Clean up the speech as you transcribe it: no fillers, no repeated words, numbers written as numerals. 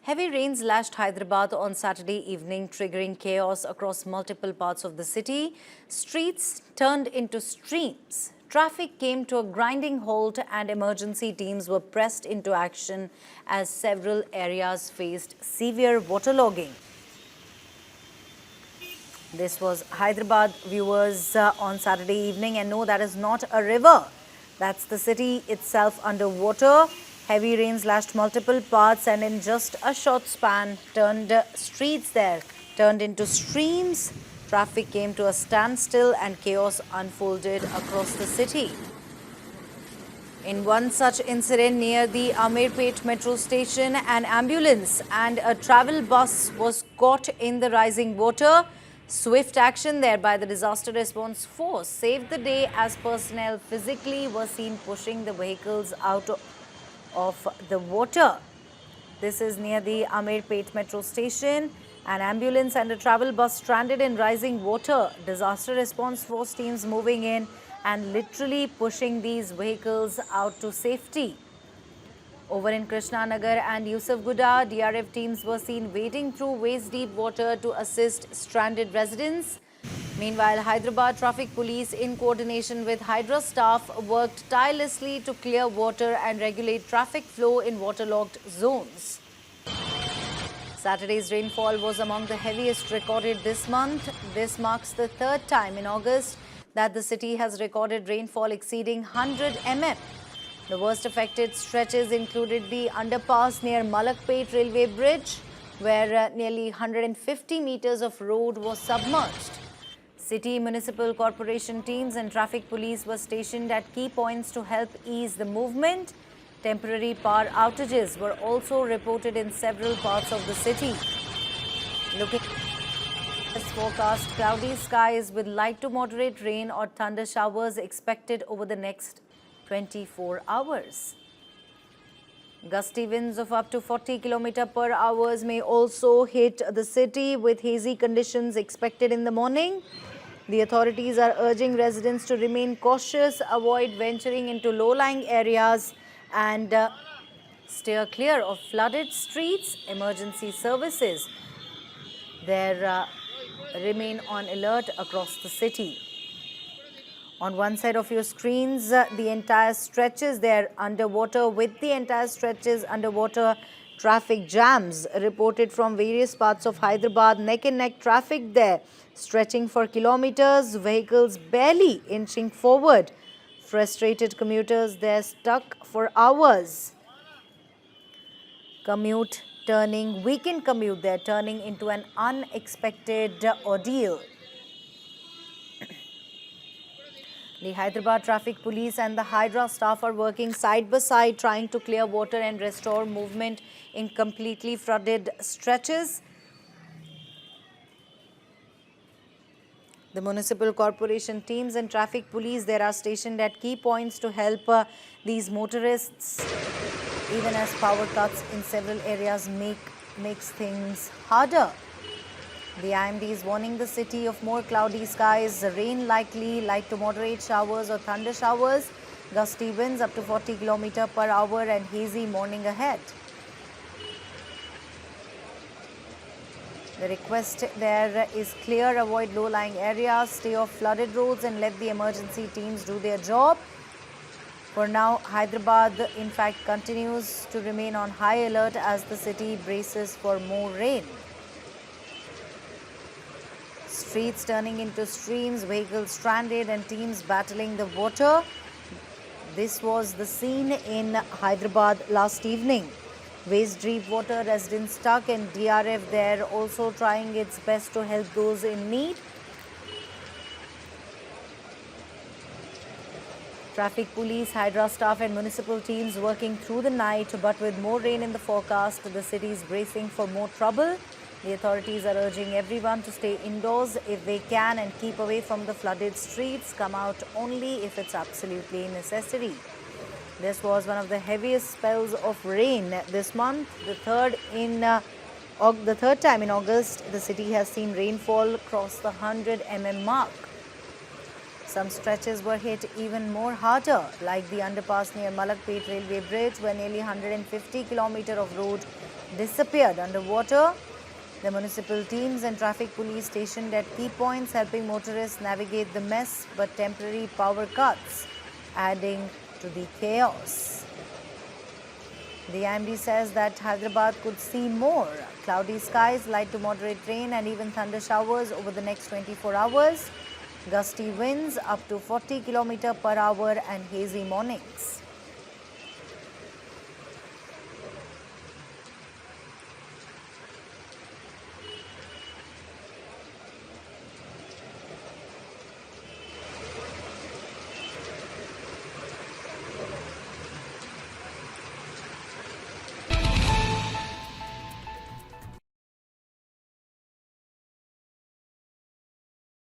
Heavy rains lashed Hyderabad on Saturday evening, triggering chaos across multiple parts of the city. Streets turned into streams. Traffic came to a grinding halt and emergency teams were pressed into action as several areas faced severe waterlogging. This was Hyderabad, viewers, on Saturday evening, and no, that is not a river. That's the city itself underwater. Heavy rains lashed multiple parts and in just a short span turned streets there, turned into streams. Traffic came to a standstill and chaos unfolded across the city. In one such incident near the Amirpet metro station, an ambulance and a travel bus was caught in the rising water. Swift action there by the disaster response force saved the day as personnel physically were seen pushing the vehicles out of the water. This is near the Amirpet metro station. An ambulance and a travel bus stranded in rising water. Disaster response force teams moving in and literally pushing these vehicles out to safety. Over in Krishnanagar and Yusufguda, DRF teams were seen wading through waist-deep water to assist stranded residents. Meanwhile, Hyderabad Traffic Police, in coordination with Hydra staff, worked tirelessly to clear water and regulate traffic flow in waterlogged zones. Saturday's rainfall was among the heaviest recorded this month. This marks the third time in August that the city has recorded rainfall exceeding 100 mm. The worst affected stretches included the underpass near Malakpet Railway Bridge, where nearly 150 meters of road was submerged. City municipal corporation teams and traffic police were stationed at key points to help ease the movement. Temporary power outages were also reported in several parts of the city. Looking at this forecast, cloudy skies with light to moderate rain or thunder showers expected over the next 24 hours. Gusty winds of up to 40 km per hour may also hit the city with hazy conditions expected in the morning. The authorities are urging residents to remain cautious, avoid venturing into low-lying areas and steer clear of flooded streets. Emergency services there remain on alert across the city. On one side of your screens, the entire stretches there underwater. With the entire stretches underwater, traffic jams reported from various parts of Hyderabad. Neck and neck traffic there, stretching for kilometers, vehicles barely inching forward. Frustrated commuters there stuck for hours. Weekend commute there turning into an unexpected ordeal. The Hyderabad Traffic Police and the Hydra staff are working side by side trying to clear water and restore movement in completely flooded stretches. The municipal corporation teams and traffic police there are stationed at key points to help these motorists, even as power cuts in several areas makes things harder. The IMD is warning the city of more cloudy skies, rain likely, light to moderate showers or thunder showers, gusty winds up to 40 km per hour and hazy morning ahead. The request there is clear, avoid low-lying areas, stay off flooded roads and let the emergency teams do their job. For now, Hyderabad in fact continues to remain on high alert as the city braces for more rain. Streets turning into streams, vehicles stranded and teams battling the water. This was the scene in Hyderabad last evening. Waist-deep water, residents stuck and DRF there also trying its best to help those in need. Traffic police, Hydra staff and municipal teams working through the night, but with more rain in the forecast, the city is bracing for more trouble. The authorities are urging everyone to stay indoors if they can and keep away from the flooded streets. Come out only if it's absolutely necessary. This was one of the heaviest spells of rain this month. The third time in August, the city has seen rainfall cross the 100 mm mark. Some stretches were hit even more harder, like the underpass near Malakpet Railway Bridge, where nearly 150 kilometers of road disappeared underwater. The municipal teams and traffic police stationed at key points, helping motorists navigate the mess, but temporary power cuts adding to the chaos. The IMD says that Hyderabad could see more cloudy skies, light to moderate rain and even thunder showers over the next 24 hours. Gusty winds up to 40 km per hour and hazy mornings.